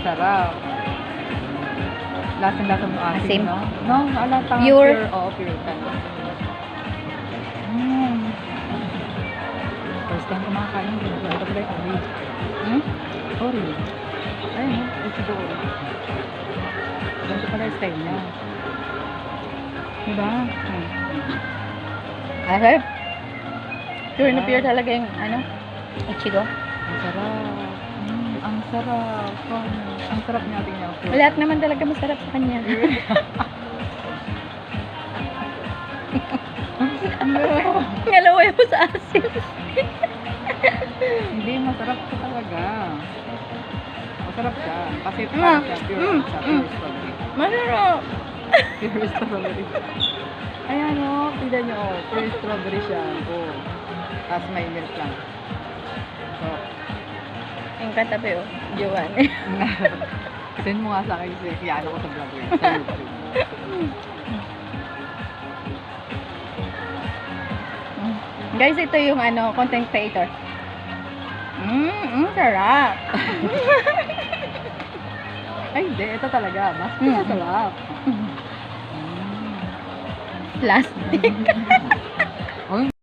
Sarap. Lasang-lasa mo asin, Asim. no? No, alata nga Pure. pure. Oo, pure ka. First time kumakain. Ito pala yung Oreo. Oreo. Ayun, ito do Oreo. Ganito pala yung style niya. Diba? Asarap. Pure na pure talaga yung ano, Ichigo. Ang sarap. Ang sarap. Ang sarap niya tingnan. Lahat naman talaga masarap sa kanya. Ngalaway mo sa asin. Hindi, masarap siya talaga. Masarap siya. Kasi Mm. parang siya, pure Mm. siya, Mm. pure strawberry. Masarap. Pure strawberry. Ayan o, tignan nyo o, pure strawberry siya. O, tapos may milk lang. So, Ang katabi oh, Jowan. send mo nga sa akin kasi kiyano ko sa vlog yun, sa YouTube. Guys, ito yung ano, content creator. Sarap. Ay, hindi. Ito talaga. Mas masarap. Plastic.